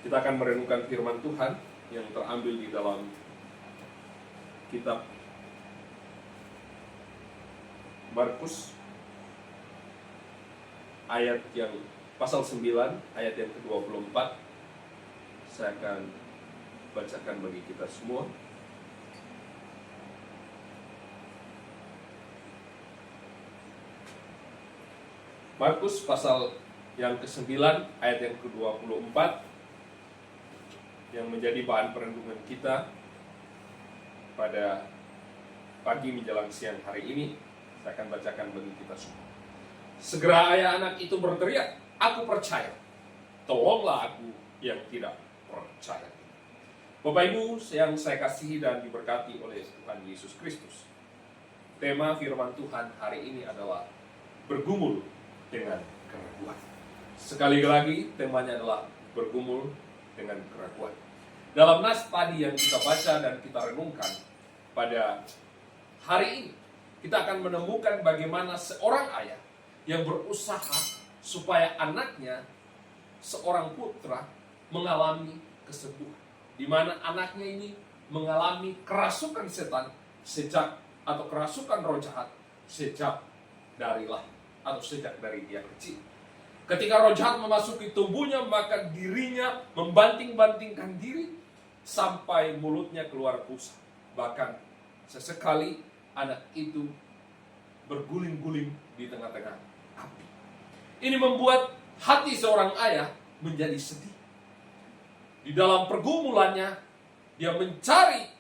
Kita akan merenungkan firman Tuhan yang terambil di dalam kitab Markus ayat yang pasal 9 ayat yang ke-24. Saya akan bacakan bagi kita semua. Markus pasal yang ke-9 ayat yang ke-24 yang menjadi bahan perenungan kita pada pagi menjelang siang hari ini. Saya akan bacakan bagi kita semua. Segera ayah anak itu berteriak, "Aku percaya, tolonglah aku yang tidak percaya." Bapak Ibu yang saya kasihi dan diberkati oleh Tuhan Yesus Kristus, tema firman Tuhan hari ini adalah bergumul dengan keraguan. Sekali lagi temanya adalah bergumul dengan keraguan. Dalam nas tadi yang kita baca dan kita renungkan pada hari ini, kita akan menemukan bagaimana seorang ayah yang berusaha supaya anaknya, seorang putra, mengalami kesembuhan, di mana anaknya ini mengalami kerasukan setan atau kerasukan roh jahat sejak dari dia kecil. Ketika roh jahat memasuki tubuhnya, maka dirinya membanting-bantingkan diri sampai mulutnya keluar busa. Bahkan sesekali anak itu berguling-guling di tengah-tengah api. Ini membuat hati seorang ayah menjadi sedih. Di dalam pergumulannya, dia mencari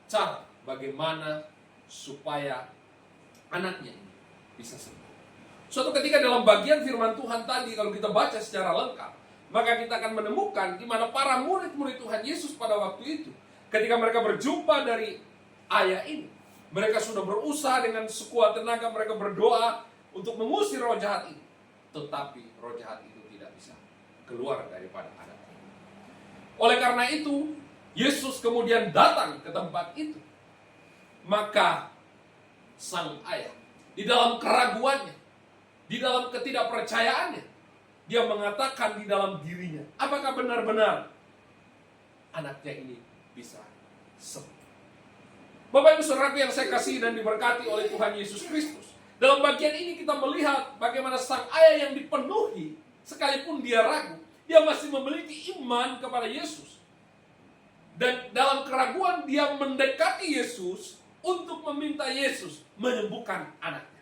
cara bagaimana supaya anaknya ini bisa sembuh. Suatu ketika dalam bagian firman Tuhan tadi, kalau kita baca secara lengkap, maka kita akan menemukan di mana para murid-murid Tuhan Yesus pada waktu itu, ketika mereka berjumpa dari ayah ini, mereka sudah berusaha dengan sekuat tenaga, mereka berdoa untuk mengusir roh jahat ini. Tetapi roh jahat itu tidak bisa keluar daripada anak ini. Oleh karena itu, Yesus kemudian datang ke tempat itu. Maka sang ayah, di dalam keraguannya, di dalam ketidakpercayaannya, dia mengatakan di dalam dirinya, apakah benar-benar anaknya ini bisa sembuh? Bapak Ibu Saudaraku yang saya kasih dan diberkati oleh Tuhan Yesus Kristus, dalam bagian ini kita melihat bagaimana sang ayah yang dipenuhi, sekalipun dia ragu, dia masih memiliki iman kepada Yesus. Dan dalam keraguan dia mendekati Yesus untuk meminta Yesus menyembuhkan anaknya.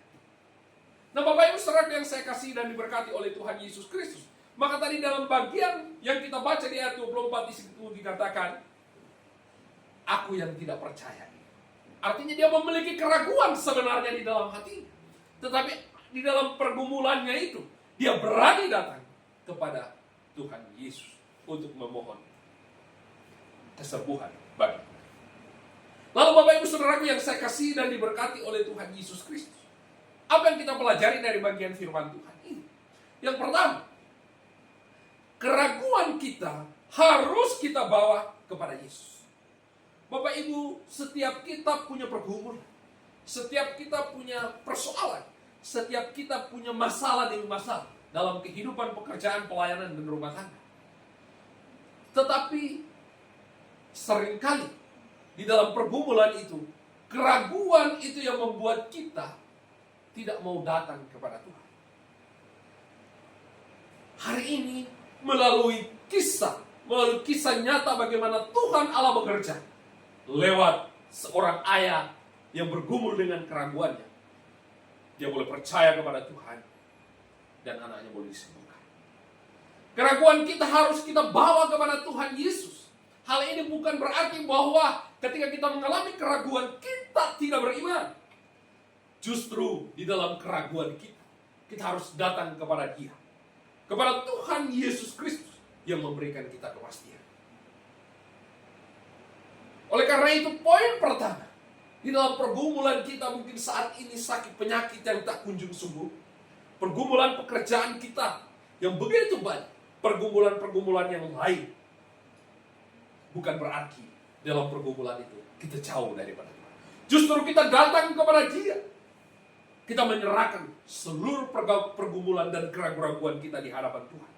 Nah, Bapak Ibu Saudara yang saya kasih dan diberkati oleh Tuhan Yesus Kristus, maka tadi dalam bagian yang kita baca di ayat 24 di situ dikatakan, aku yang tidak percaya. Artinya dia memiliki keraguan sebenarnya di dalam hati. Tetapi di dalam pergumulannya itu, dia berani datang kepada Tuhan Yesus untuk memohon kesembuhan bagi. Lalu Bapak Ibu Saudaraku yang saya kasih dan diberkati oleh Tuhan Yesus Kristus, apa yang kita pelajari dari bagian firman Tuhan ini? Yang pertama, keraguan kita harus kita bawa kepada Yesus. Bapak Ibu, setiap kita punya pergumulan, setiap kita punya persoalan, setiap kita punya masalah demi masalah dalam kehidupan, pekerjaan, pelayanan, dan rumah tangga. Tetapi seringkali di dalam pergumulan itu, keraguan itu yang membuat kita tidak mau datang kepada Tuhan. Hari ini melalui kisah nyata bagaimana Tuhan Allah bekerja lewat seorang ayah yang bergumul dengan keraguannya. Dia boleh percaya kepada Tuhan dan anaknya boleh disembuhkan. Keraguan kita harus kita bawa kepada Tuhan Yesus. Hal ini bukan berarti bahwa ketika kita mengalami keraguan kita tidak beriman. Justru di dalam keraguan kita harus datang kepada Dia, kepada Tuhan Yesus Kristus yang memberikan kita kepastian. Oleh karena itu, poin pertama, di dalam pergumulan kita mungkin saat ini sakit penyakit yang tak kunjung sembuh, pergumulan pekerjaan kita yang begitu banyak, pergumulan-pergumulan yang lain, bukan berarti dalam pergumulan itu kita jauh daripada Tuhan. Justru kita datang kepada Dia. Kita menyerahkan seluruh pergumulan dan keraguan kita di hadapan Tuhan.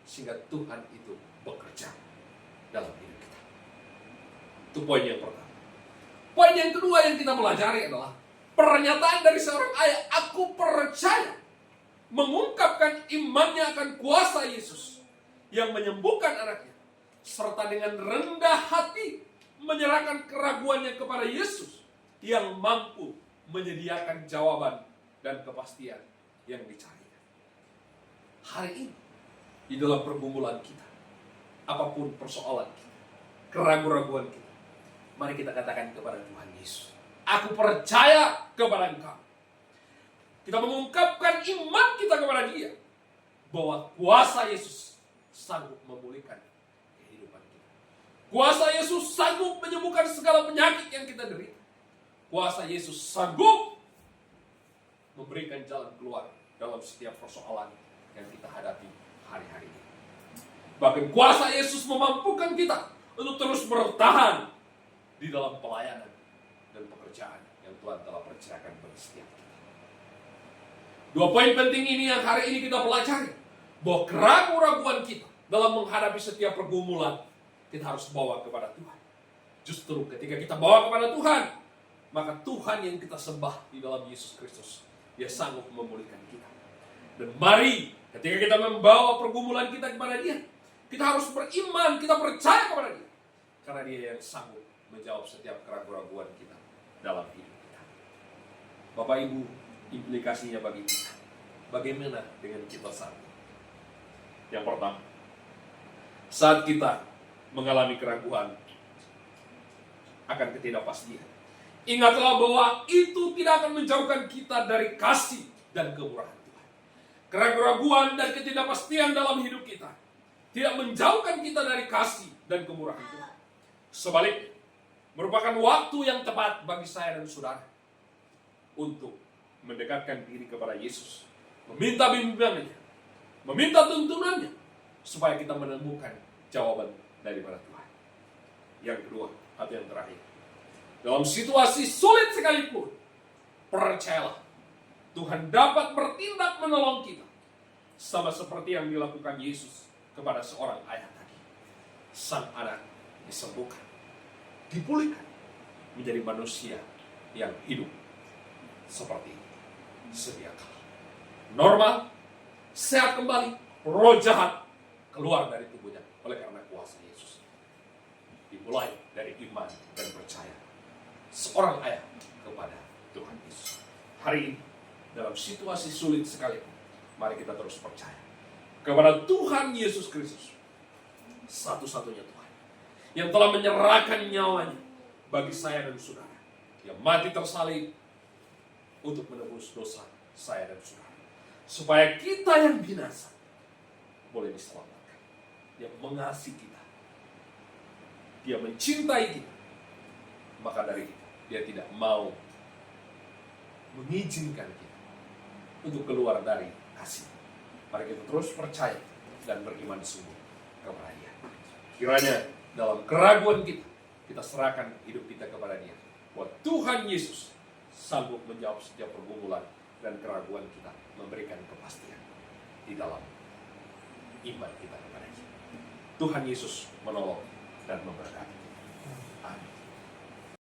sehingga Tuhan itu bekerja dalam hidup kita. Itu poin yang pertama. Poin yang kedua yang kita pelajari adalah pernyataan dari seorang ayah, aku percaya, mengungkapkan imannya akan kuasa Yesus yang menyembuhkan anaknya, serta dengan rendah hati menyerahkan keraguannya kepada Yesus yang mampu menyediakan jawaban dan kepastian yang dicari. Hari ini, di dalam pergumulan kita, apapun persoalan kita, keraguan-raguan kita, mari kita katakan kepada Tuhan Yesus, aku percaya kepada Engkau. Kita mengungkapkan iman kita kepada Dia, bahwa kuasa Yesus sanggup memulihkan kehidupan kita. Kuasa Yesus sanggup menyembuhkan segala penyakit yang kita derita. Kuasa Yesus sanggup memberikan jalan keluar dalam setiap persoalan yang kita hadapi hari-hari ini. Bahkan kuasa Yesus memampukan kita untuk terus bertahan di dalam pelayanan dan pekerjaan yang Tuhan telah percayakan bagi setiap kita. Dua poin penting ini yang hari ini kita pelajari, bahwa keraguan-raguan kita dalam menghadapi setiap pergumulan kita harus bawa kepada Tuhan. Justru ketika kita bawa kepada Tuhan, maka Tuhan yang kita sembah di dalam Yesus Kristus, Dia sanggup memulihkan kita. Dan mari ketika kita membawa pergumulan kita kepada Dia, kita harus beriman, kita percaya kepada Dia, karena Dia yang sanggup menjawab setiap keraguan-raguan kita dalam hidup kita. Bapak Ibu, implikasinya bagi kita, bagaimana dengan kita saat ini? Yang pertama, saat kita mengalami keraguan akan ketidakpastian, ingatlah bahwa itu tidak akan menjauhkan kita dari kasih dan kemurahan Tuhan. Keraguan dan ketidakpastian dalam hidup kita tidak menjauhkan kita dari kasih dan kemurahan Tuhan. Sebaliknya, merupakan waktu yang tepat bagi saya dan saudara untuk mendekatkan diri kepada Yesus, meminta bimbingannya, meminta tuntunannya, supaya kita menemukan jawaban daripada Tuhan. Yang kedua, atau yang terakhir, dalam situasi sulit sekalipun, percayalah, Tuhan dapat bertindak menolong kita, sama seperti yang dilakukan Yesus kepada seorang ayah tadi. Sang anak disembuhkan, dipulihkan, menjadi manusia yang hidup seperti sedia kala. Normal, sehat kembali, roh jahat keluar dari tubuhnya oleh karena kuasa Yesus. Dimulai dari iman dan percaya seorang ayah kepada Tuhan Yesus. Hari ini, dalam situasi sulit sekalipun, mari kita terus percaya kepada Tuhan Yesus Kristus, satu-satunya Tuhan yang telah menyerahkan nyawanya bagi saya dan saudara, yang mati tersalib untuk menebus dosa saya dan saudara, supaya kita yang binasa boleh diselamatkan. Dia mengasihi kita, Dia mencintai kita, maka dari itu Dia tidak mau mengizinkan kita untuk keluar dari kasih. Mari kita terus percaya dan beriman sungguh kepada Dia. Kiranya dalam keraguan kita, kita serahkan hidup kita kepada Dia, bahwa Tuhan Yesus sanggup menjawab setiap pergumulan dan keraguan kita, memberikan kepastian di dalam iman kita kepada Dia. Tuhan Yesus menolong dan memberkati.